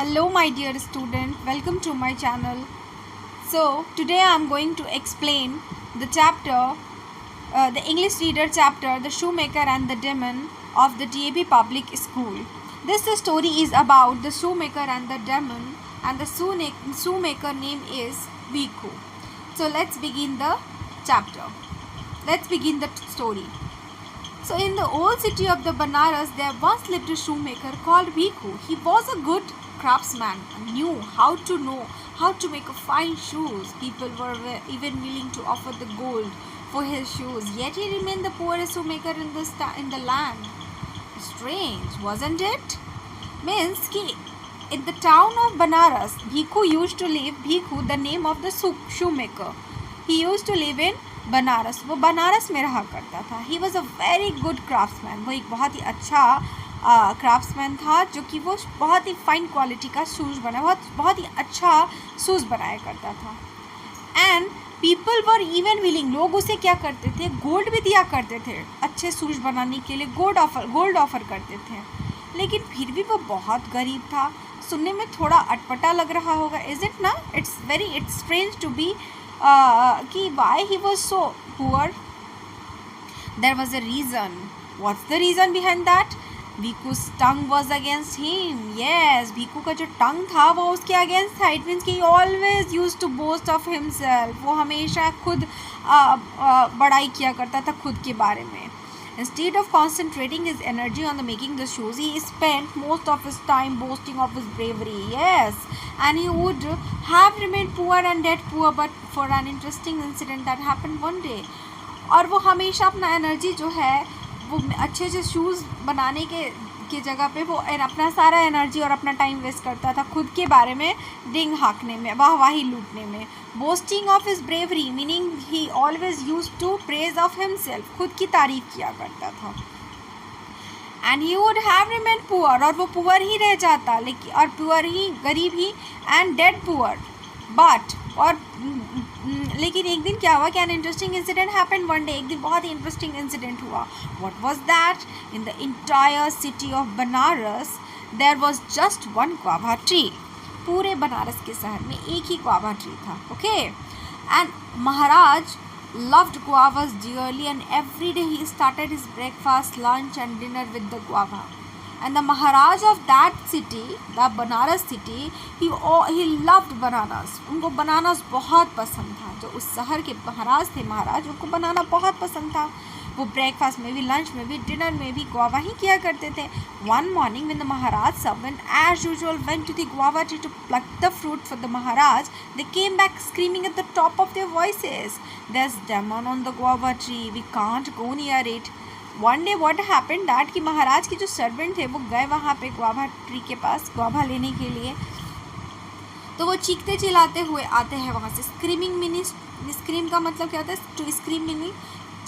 Hello my dear student, welcome to my channel. So today I am going to explain the chapter, the English reader chapter, The Shoemaker and the Demon of the DAB Public School. This story is about the shoemaker and the demon, and the shoemaker name is Bhikkhu. So let's begin the chapter. Let's begin the story. So in the old city of the Banaras, there once lived a shoemaker called Bhikkhu. He was a good craftsman and knew how to make a fine shoes. People were even willing to offer the gold for his shoes. Yet he remained the poorest shoemaker in the land. Strange, wasn't it? Means ki in the town of Banaras, Bhikkhu used to live. Bhikkhu, the name of the shoemaker. He used to live in Banaras. वो बनारस में रहा करता था. ही was a very good craftsman. वो एक बहुत ही अच्छा craftsman था जो कि वो बहुत ही फाइन क्वालिटी का शूज़ बहुत ही अच्छा शूज़ बनाया करता था. And people were even willing. लोग उसे क्या करते थे, गोल्ड भी दिया करते थे. अच्छे शूज़ बनाने के लिए गोल्ड ऑफर करते थे. लेकिन फिर भी वो बहुत गरीब था. सुनने में थोड़ा अटपटा लग रहा होगा, इज इट ना? इट्स स्ट्रेंज टू बी कि why he was so poor. There was a reason. What's the reason behind that? Bhikkhu's tongue was against him. Yes, Bhikkhu का जो tongue था वो उसके against था. It means कि he always used to boast of himself. वो हमेशा खुद बड़ाई किया करता था खुद के बारे में. Instead of concentrating his energy on the making the shoes, he spent most of his time boasting of his bravery. Yes, and he would have remained poor and dead poor but for an interesting incident that happened one day. और वो हमेशा अपना energy जो है वो अच्छे से shoes बनाने के जगह पे वो अपना सारा एनर्जी और अपना टाइम वेस्ट करता था खुद के बारे में डिंग हाँकने में, वाहवाही लूटने में. Boasting of his bravery meaning he always use to praise of himself. खुद की तारीफ किया करता था. And he would have remain poor. और वो पुअर ही रह जाता, लेकिन और पुअर ही, गरीब ही. एंड डेड पुअर बट और लेकिन एक दिन क्या हुआ कि an interesting incident happened one day. एक दिन बहुत ही इंटरेस्टिंग इंसिडेंट हुआ. What was that? In the entire city of Banaras there was just one guava tree. पूरे बनारस के शहर में एक ही गुआवा ट्री था. Okay. And Maharaj loved guavas dearly, and every day he started his breakfast, lunch and dinner with the guava. And the Maharaj of that city, the Banaras city, he loved bananas. उनको bananas बहुत पसंद था. जो उस शहर के महाराज थे, उनको बनाना बहुत पसंद था. वो ब्रेकफास्ट में भी, लंच में भी, डिनर में भी गुआवा ही किया करते थे. One morning when the Maharaj servant as usual went to the guava tree to pluck the fruit for the Maharaj, they came back screaming at the top of their voices, "There's demon on the guava tree. We can't go near it." One day what happened that कि महाराज के जो servant थे वो गए वहाँ पे guava tree के पास guava लेने के लिए. तो वो चीखते चिल्लाते हुए आते हैं वहाँ से. स्क्रीमिंग मीनिंग, स्क्रीम का मतलब क्या होता है? टू स्क्रीम मीनिंग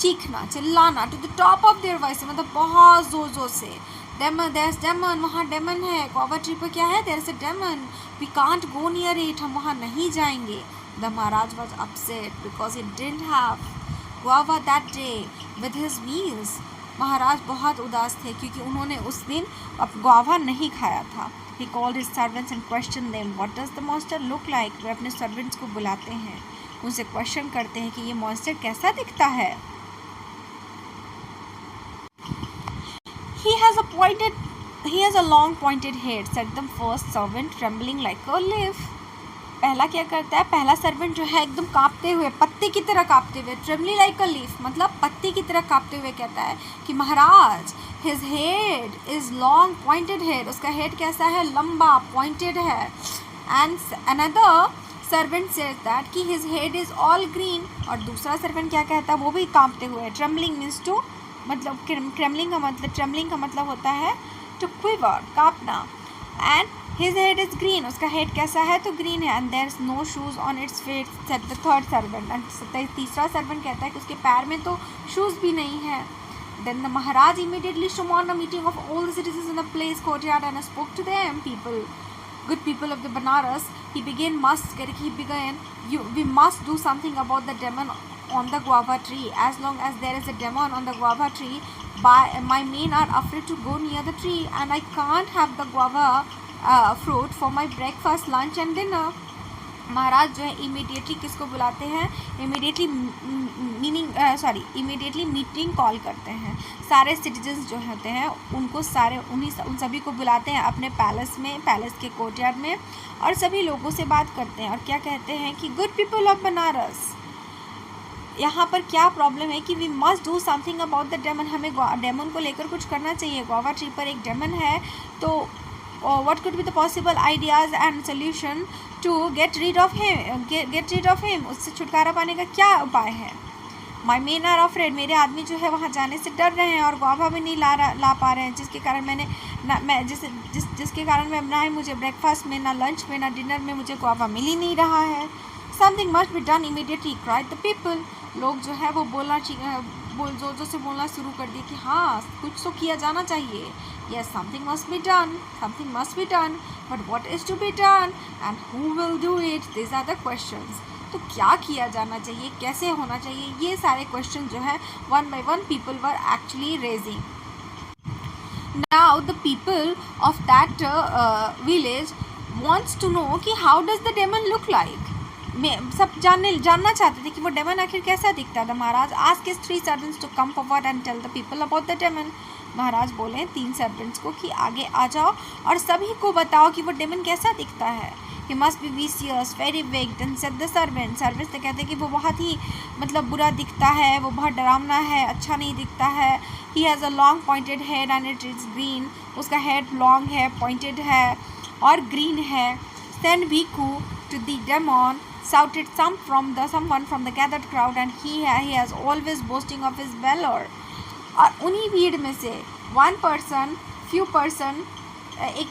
चीखना, चिल्लाना. To the top of their voice मतलब बहुत जोर जोर से. देयर डेमन, वहाँ डेमन है. गुआवा ट्री पर क्या है? There is a demon. We can't go near it. हम वहाँ नहीं जाएंगे. The Maharaj was upset because he didn't have guava that day with his meals. Maharaj बहुत उदास थे क्योंकि उन्होंने उस दिन अब गुआवा नहीं खाया था. He called his servants and questioned them. What does the monster look like? वे अपने सर्वेंट्स को बुलाते हैं, उनसे क्वेश्चन करते हैं कि ये मॉन्स्टर कैसा दिखता है. He has a long pointed head, said the first servant, trembling like a leaf. पहला क्या करता है? पहला सर्वेंट जो है एकदम कांपते हुए, पत्ते की तरह कांपते हुए, ट्रेमली लाइक अ लीफ मतलब पत्ते की तरह कांपते हुए कहता है कि Maharaj, his head is long pointed head. उसका हेड कैसा है? लंबा, पॉइंटेड है. And another servant says that कि his head is all green. और दूसरा सर्वेंट क्या कहता है? वो भी कांपते हुए. ट्रेमलिंग मीन्स टू, मतलब ट्रेमलिंग का मतलब होता है टू क्विवर, कांपना. And his head is green. उसका हेड कैसा है? तो ग्रीन है. and there is no shoes on its feet, said the third servant. and तीसरा सर्वेंट कहता है कि उसके पैर में तो शूज़ भी नहीं है. then the Maharaj immediately summoned a meeting of all the citizens in the place courtyard and spoke to them. Good people of the Banaras, he began, we must do something about the demon on the guava tree. As long as there is a demon on the guava tree, my men are afraid to go near the tree, and I can't have the guava fruit for my breakfast, lunch and dinner. महाराज जो है immediately किसको बुलाते हैं, immediately meeting call करते हैं। सारे citizens जो होते हैं उनको उन सभी को बुलाते हैं अपने पैलेस के कोर्टयार्ड में, और सभी लोगों से बात करते हैं और क्या कहते हैं कि गुड पीपल ऑफ बनारस, यहाँ पर क्या प्रॉब्लम है कि we must do something about the demon, हमें डेमन को लेकर कुछ करना चाहिए। गुआवा ट्री पर एक डेमन है, तो what could be the possible ideas and solution to get rid of him, उससे छुटकारा पाने का क्या उपाय है। My men are afraid, मेरे आदमी जो है वहाँ जाने से डर रहे हैं और गुआवा भी नहीं ला पा रहे हैं, जिसके कारण जिसके कारण मैं ना ही मुझे ब्रेकफास्ट में, ना लंच में, ना डिनर में मुझे गुआवा मिल ही नहीं रहा है। Something must be done immediately, cried the people. लोग जो है वो जोर से बोलना शुरू कर दिए कि हाँ कुछ तो किया जाना चाहिए। Yes, something must be done, but what is to be done and who will do it? These are the questions. तो क्या किया जाना चाहिए, कैसे होना चाहिए, ये सारे क्वेश्चन जो है one by one people were actually raising. Now the people of that village wants to know कि how does the demon look like. सब जानना चाहते थे कि वो डेमन आखिर कैसा दिखता था। महाराज asked his 3 servants to come forward and tell the people about the demon. महाराज बोले 3 सर्वेंट्स को कि आगे आ जाओ और सभी को बताओ कि वो डेमन कैसा दिखता है। He must be vicious, very wicked, and said the servants. Servants तो कहते हैं कि वो बहुत ही बुरा दिखता है, वो बहुत डरावना है, अच्छा नहीं दिखता है। He has a long pointed head and it is green. उसका हेड लॉन्ग है, पॉइंटेड है और ग्रीन है। Send Bhikkhu to the demon, shouted someone from the gathered crowd, and he has always boasting of his valor. और उन्हीं भीड़ में से एक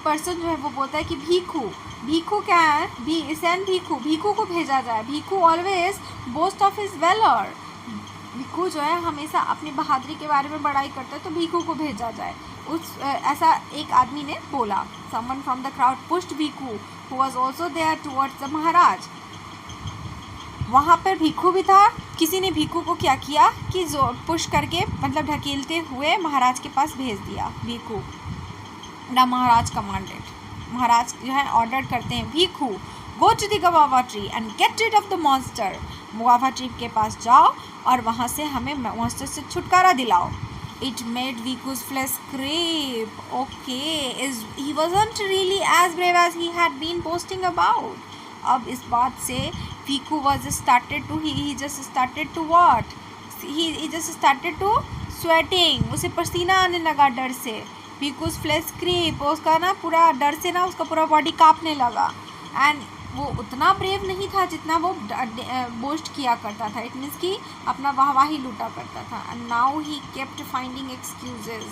पर्सन जो है वो बोलता है कि भीखू क्या है, भीखू को भेजा जाए। Bhikhu always boast of his valour, Bhikhu जो है हमेशा अपनी बहादुरी के बारे में बड़ाई करता है, तो भीखू को भेजा जाए। ऐसा एक आदमी ने बोला। Someone from the crowd pushed Bhikhu who was also there towards the Maharaj. वहाँ पर भीखू भी था, किसी ने भीखू को क्या किया कि जो पुश करके ढकेलते हुए महाराज के पास भेज दिया। भीखू द महाराज कमांडेड, महाराज जो है ऑर्डर करते हैं Bhikhu go to the guava tree and get rid of the monster, guava tree के पास जाओ और वहाँ से हमें मॉन्स्टर से छुटकारा दिलाओ। It made Bhikkhu's flesh creep. Okay, he wasn't really as brave as he had been boasting about. अब इस बात से Bhikkhu he just started to what? He just started to sweating. उसे पसीना आने लगा डर से। Bhikkhu's flesh creep. उसका ना पूरा डर से ना उसका पूरा बॉडी कांपने लगा। And वो उतना ब्रेव नहीं था जितना वो बोस्ट किया करता था। इट मीन्स कि अपना वाहवाही लूटा करता था। And now he kept finding excuses.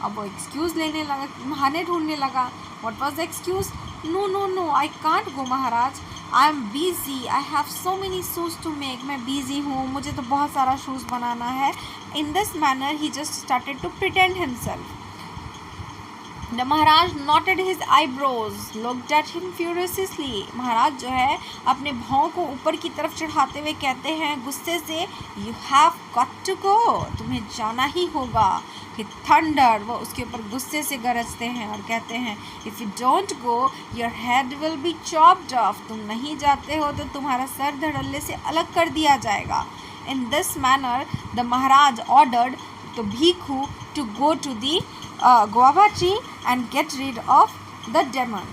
अब वो एक्सक्यूज़ लेने लगा, बहाने ढूंढने लगा। What was the excuse? No I can't go Maharaj, I am busy, I have so many shoes to make. मैं बिजी हूँ, मुझे तो बहुत सारा शूज़ बनाना है। In this manner he just started to pretend himself. The Maharaj knotted his eyebrows, looked at him furiously. Maharaj जो है अपने भाव को ऊपर की तरफ चढ़ाते हुए कहते हैं गुस्से से, You have got to go. तुम्हें जाना ही होगा। He thundered, वो उसके ऊपर गुस्से से गरजते हैं और कहते हैं If you don't go, your head will be chopped off. तुम नहीं जाते हो तो तुम्हारा सर धड़ल्ले से अलग कर दिया जाएगा। In this manner, the Maharaj ordered the Bhikkhu to go to the guava tree and get rid of the demon.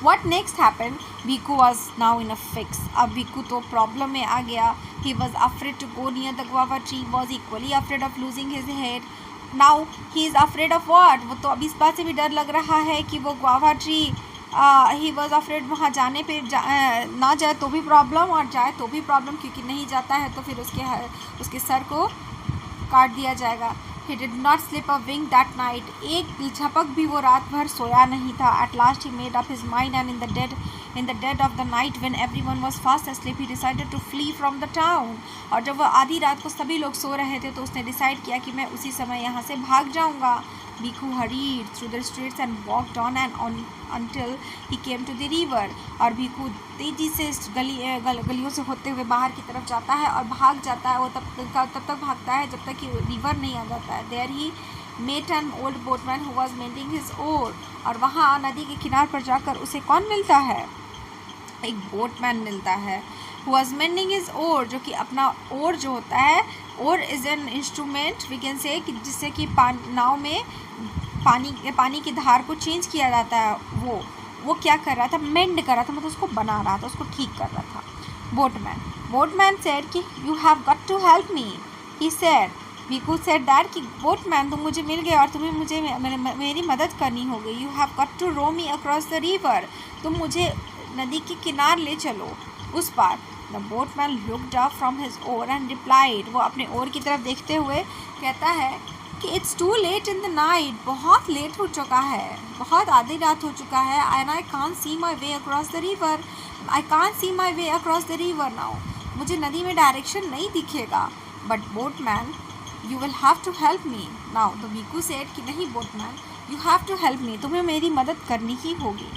What next happened? Bhikkhu was now in a fix. अब Bhikkhu तो problem में आ गया. He was afraid to go near the guava tree. Was equally afraid of losing his head. Now he is afraid of what? वो तो अभी इस बात से भी डर लग रहा है कि वो guava tree he was afraid वहाँ जाने पे ना जाए तो भी प्रॉब्लम और जाए तो भी प्रॉब्लम, क्योंकि नहीं जाता है तो फिर उसके सर को काट दिया जाएगा। He did not sleep a wink that night. एक झपक भी वो रात भर सोया नहीं था। At last he made up his mind, and in the dead of the night when everyone was fast asleep, he decided to flee from the town. और जब वो आधी रात को सभी लोग सो रहे थे तो उसने डिसाइड किया कि मैं उसी समय यहाँ से भाग जाऊँगा। Bhikkhu hurried through the streets and walked on until he came to the river. और भिक्खू तेजी से गलियों से होते हुए बाहर की तरफ जाता है और भाग जाता है। वो तब तक भागता है जब तक कि रिवर नहीं आ जाता है। There he met an old boatman who was mending his oar, और वहाँ नदी के किनार पर जाकर उसे कौन मिलता है? एक बोटमैन मिलता है। Who was mending his oar, जो कि अपना ओर जो होता है, oar is an instrument we can say, कि जिससे कि नाव में पानी की धार को चेंज किया जाता है। वो क्या कर रहा था? मेंड कर रहा था, मतलब उसको बना रहा था, उसको ठीक कर रहा था। बोटमैन सेड कि you have got to help me. He said, Bhikhu said that कि बोटमैन तुम मुझे मिल गए और तुम्हें मुझे मेरी मदद करनी होगी। You have got to row me across the river, तुम मुझे नदी के किनार ले चलो, उस पार। The boatman looked up from his oar and replied, वो अपने ओर की तरफ देखते हुए कहता है कि it's too late in the night, बहुत लेट हो चुका है, बहुत आधी रात हो चुका है। And I can't see my way across the river, I can't see my way across the river now, मुझे नदी में डायरेक्शन नहीं दिखेगा। But boatman you will have to help me now. The Bhikhu said कि नहीं boatman, you have to help me, तुम्हें मेरी मदद करनी ही होगी।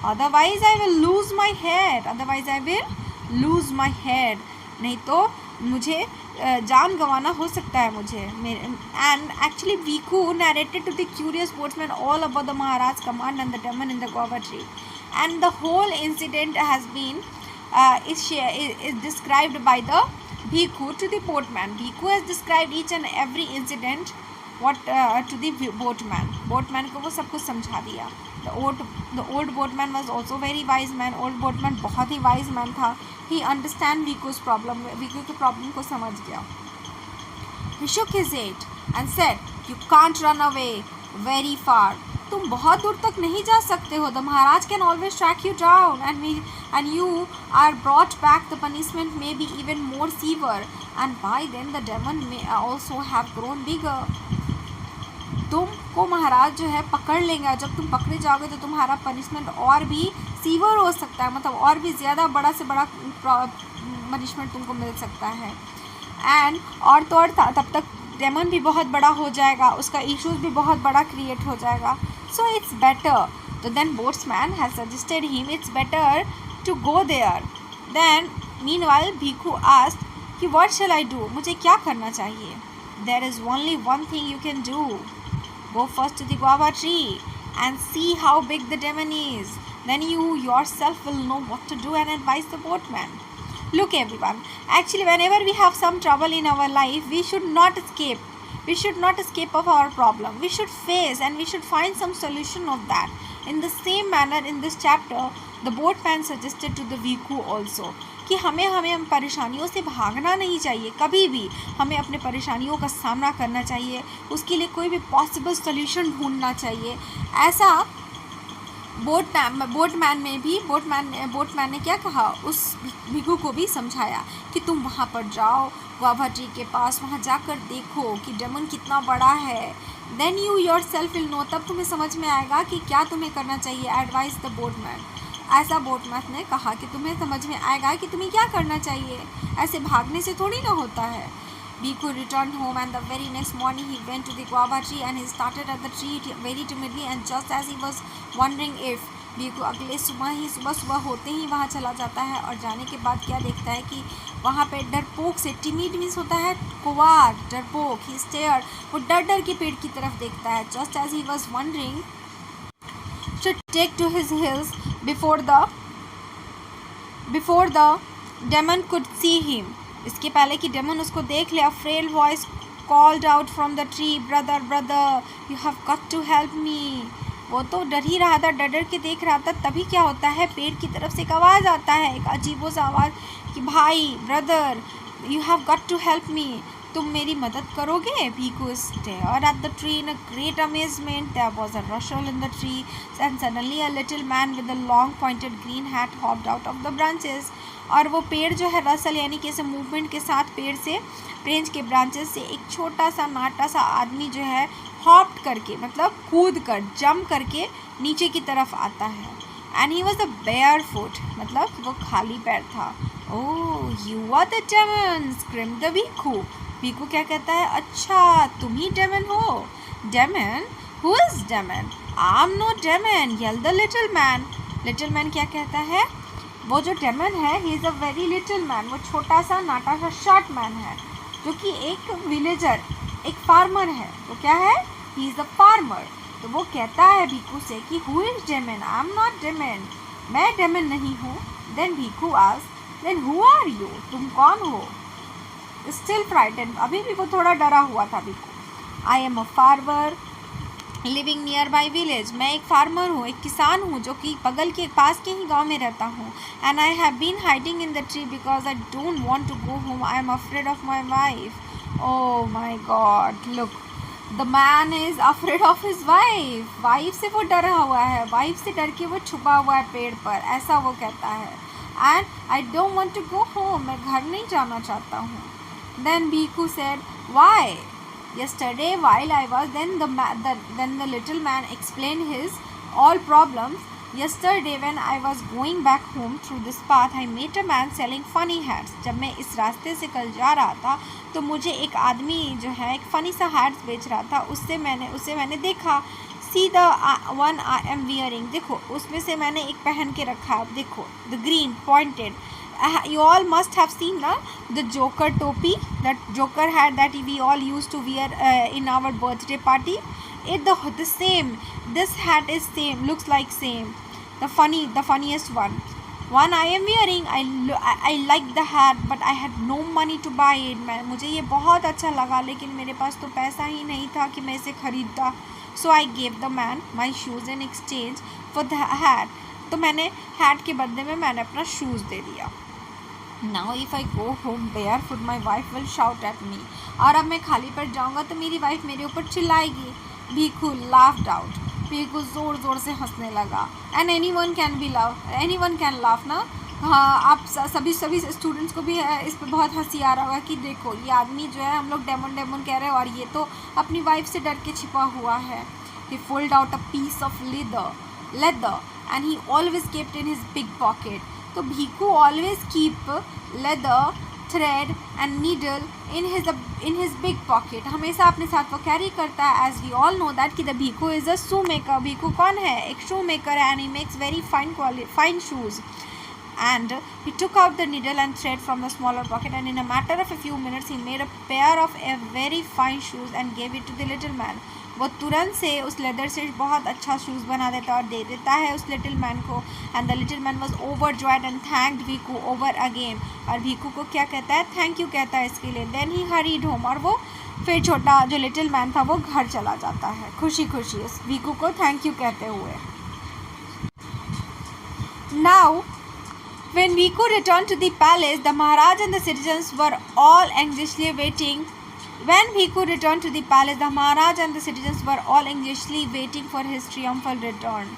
Otherwise I will lose my head, otherwise I will lose my head, नहीं तो मुझे जान गंवाना हो सकता है मुझे। And actually Bhikhu narrated to the curious boatsman all about the Maharaj command and the demon in the guava tree, and the whole incident has been is described by the Bhikkhu to the boatman. Bhikkhu has described each and every incident to the boatman. Boatman को वो सब कुछ समझा दिया। The old boatman was also very wise man. Old boatman बहुत ही wise man था। He understand Bhikkhu's problem. Bhikkhu के problem को समझ गया। He shook his head and said, "You can't run away very far. तुम बहुत दूर तक नहीं जा सकते हो। The Maharaj can always track you down, and you are brought back. The punishment may be even more severe, and by then the demon may also have grown bigger." तुमको महाराज जो है पकड़ लेंगे, जब तुम पकड़े जाओगे तो तुम्हारा पनिशमेंट और भी सीवर हो सकता है, मतलब और भी ज़्यादा बड़ा से बड़ा पनिशमेंट तुमको मिल सकता है। एंड और तो और तब तक डेमन भी बहुत बड़ा हो जाएगा, उसका इश्यूज भी बहुत बड़ा क्रिएट हो जाएगा। सो इट्स बेटर, तो then boatsman has suggested him it's better to go there. Then meanwhile Bhikhu asked कि व्हाट शैल आई डू, मुझे क्या करना चाहिए? There is only one thing you can do, go first to the guava tree and see how big the demon is. Then you yourself will know what to do and advise the boatman. Look everyone, actually whenever we have some trouble in our life, we should not escape. We should not escape of our problem. We should face and we should find some solution of that. In the same manner in this chapter, the boatman suggested to the Bhikkhu also कि हमें परेशानियों से भागना नहीं चाहिए, कभी भी हमें अपने परेशानियों का सामना करना चाहिए, उसके लिए कोई भी पॉसिबल सॉल्यूशन ढूंढना चाहिए। ऐसा बोटमैन ने क्या कहा, उस भिक्खू को भी समझाया कि तुम वहाँ पर जाओ गुआवा ट्री के पास, वहाँ जाकर देखो कि डेमन कितना बड़ा है। Then you yourself will know, तब तुम्हें समझ में आएगा कि क्या तुम्हें करना चाहिए। एडवाइस द बोटमैन, ऐसा बोटमैन ने कहा कि तुम्हें समझ में आएगा कि तुम्हें क्या करना चाहिए, ऐसे भागने से थोड़ी ना होता है। Bhikkhu returned home and the very next morning he went to the guava tree and he started at the tree very timidly, and just as he was wondering if Bhikkhu अगले सुबह होते ही वहाँ चला जाता है, और जाने के बाद क्या देखता है कि वहाँ पे डरपोक से, टिमिड मीन्स होता है कुवार, डरपोक, ही स्टेयर्ड, वो डर के पेड़ की तरफ देखता है। just as he was wondering should take to his heels before the demon could see him, इसके पहले कि डेमन उसको देख ले, a frail voice called out from the tree, brother you have got to help me. वो तो डर ही रहा था, डर के देख रहा था, तभी क्या होता है, पेड़ की तरफ से एक आवाज़ आता है, एक अजीबो सा आवाज़ कि भाई brother you have got to help me, तुम मेरी मदद करोगे? Bhikkhu stared at the tree in a great amazement. There was a rustle in the tree and suddenly a little man with a long pointed green hat hopped out of the branches. और वो पेड़ जो है Russell यानी कि ऐसे movement के साथ पेड़ से, ब्रांच के ब्रांचेस से एक छोटा सा नाटा सा आदमी जो है हॉप्ड करके, मतलब कूद कर, जंप करके नीचे की तरफ आता है। And he was a barefoot, मतलब वो खाली पैर था। Oh you are the demon, screamed the Bhikkhu. Bhikkhu क्या कहता है, अच्छा तुम ही डेमन हो। Demon, who is demon? I am no demon, yelled the little man. Little man क्या कहता है, वो जो डेमन है he is a very little man, वो छोटा सा नाटा सा शॉर्ट मैन है, जो कि एक विलेजर, एक फार्मर है। तो क्या है, ही इज़ अ फार्मर। तो वो कहता है भीखू से कि who is demon, I am not demon, मैं डेमन नहीं हूँ। Then Bhikhu asked then who are you, तुम कौन हो? स्टिल फ्राइटेंड, अभी भी वो थोड़ा डरा हुआ था Bhikhu. I am a farmer living nearby village, मैं एक फार्मर हूँ, एक किसान हूँ जो कि बगल के पास के ही गांव में रहता हूँ। And I have been hiding in the tree because I don't want to go home, I am afraid of my wife. Oh my God, look, the man is afraid of his wife. Wife से वो डरा हुआ है, wife से डर के वो छुपा हुआ है पेड़ पर, ऐसा वो कहता है। And I don't want to go home, मैं घर नहीं जाना चाहता हूँ। Then Bhikhu said why, yesterday while I was then the little man explained his all problems. Yesterday when I was going back home through this path I met a man selling funny hats. जब मैं इस रास्ते से कल जा रहा था तो मुझे एक आदमी जो है एक फ़नी सा हैट्स बेच रहा था, उसे मैंने देखा। See the one I am wearing, देखो उसमें से मैंने एक पहन के रखा, देखो the green pointed. You all must have seen the Joker topi, that Joker hat that we all used to wear in our birthday party. The same. This hat is same. Looks like same. The funniest one. One I am wearing. I like the hat, but I had no money to buy it. मुझे ये बहुत अच्छा लगा, लेकिन मेरे पास तो पैसा ही नहीं था कि मैं इसे खरीदता. So I gave the man my shoes in exchange for the hat. तो मैंने hat के बदले में मैंने अपना shoes दे दिया. Now if I go home barefoot my wife will shout at me. और अब मैं खाली पर जाऊँगा तो मेरी वाइफ मेरे ऊपर चिल्लाएगी. Bhikhu laughed out. भीखू ज़ोर ज़ोर से हंसने लगा. And anyone can laugh ना. हाँ, आप सभी स्टूडेंट्स को भी इस पर बहुत हंसी आ रहा होगा कि देखो ये आदमी जो है, हम लोग डेमन कह रहे हैं और ये तो अपनी वाइफ से डर के छिपा हुआ है. He pulled out a piece of leather and he always kept in his big pocket. तो Bhikhu always keep leather, thread and needle in his big pocket, हमेशा अपने साथ वो कैरी करता है. As we all know that कि the Bhikhu is a shoe maker. Bhikhu कौन है? एक शू मेकर है, and he makes very fine shoes. And he took out the needle and thread from the smaller pocket, and in a matter of a few minutes he made a pair of a very fine shoes and gave it to the little man. वो तुरंत से उस leather से बहुत अच्छा shoes बना देता और दे देता है उस लिटिल मैन को. And the little man was overjoyed and thanked Bhikhu over again. और भीखू को क्या कहता है? थैंक यू कहता है इसके लिए. देन ही हरीड होम, और वो फिर छोटा जो लिटिल मैन था वो घर चला जाता है खुशी खुशी उस भीखू को थैंक यू कहते हुए. Now when Bhikkhu returned to the palace, the Maharaj and the citizens were all anxiously waiting. When Bhikkhu returned to the palace, the Maharaj and the citizens were all anxiously waiting for his triumphal return.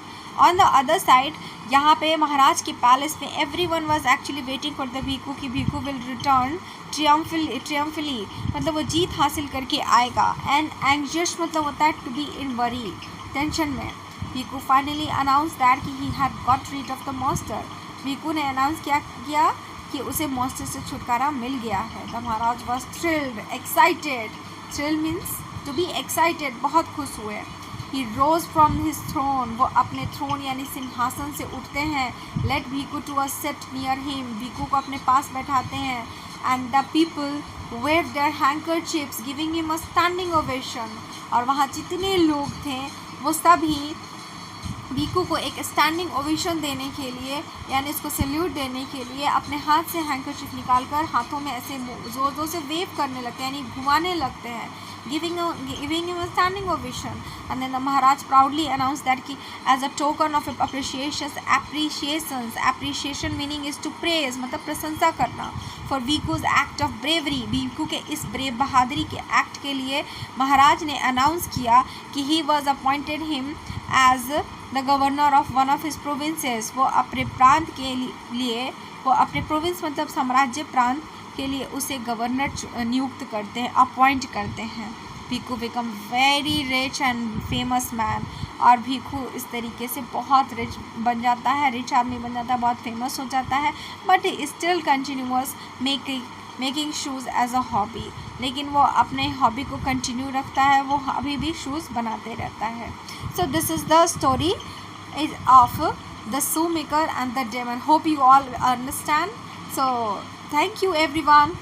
On the other side, यहाँ पे महाराज के palace में everyone was actually waiting for the Bhikkhu कि Bhikkhu will return triumphantly, मतलब वो जीत हासिल करके आएगा. And anxious मतलब होता है to be in worry, tension में. Bhikkhu finally announced that he had got rid of the monster. Bhikhu ने अनाउंस किया कि उसे मॉन्स्टर से छुटकारा मिल गया है. The Maharaj was thrilled, excited. Thrill means to be excited, बहुत खुश हुए. He rose from his throne, वो अपने थ्रोन यानी सिंहासन से उठते हैं. Let Bhikhu to a seat near him, Bhikhu को अपने पास बैठाते हैं. And the people wave their handkerchiefs giving him a standing ovation. और वहाँ जितने लोग थे वो सभी भीखू को एक स्टैंडिंग ओवेशन देने के लिए यानी इसको सैल्यूट देने के लिए अपने हाथ से हैंकरचिप निकालकर हाथों में ऐसे ज़ोर ज़ोर से वेव करने लगते हैं, यानी घुमाने लगते हैं. giving him a standing ovation. And then the Maharaj proudly announced that कि as a token of appreciation meaning is to praise, मतलब प्रशंसा करना, for Bhikkhu's act of bravery, Bhikhu के इस ब्रेव बहादुरी के एक्ट के लिए महाराज ने अनाउंस किया कि he was appointed him as the governor of one of his provinces. वो अपने प्रांत के लिए, वो अपने प्रोविंस मतलब साम्राज्य प्रांत के लिए उसे गवर्नर नियुक्त करते हैं, अपॉइंट करते हैं. Bhikhu become very rich and famous man, और भीखू इस तरीके से बहुत रिच बन जाता है, रिच आदमी बन जाता है, बहुत फेमस हो जाता है. But still continuous making shoes as a hobby, लेकिन वो अपने हॉबी को कंटिन्यू रखता है, वो अभी भी शूज़ बनाते रहता है. So this is the story is of the shoemaker and the demon. Hope you all understand. So thank you everyone.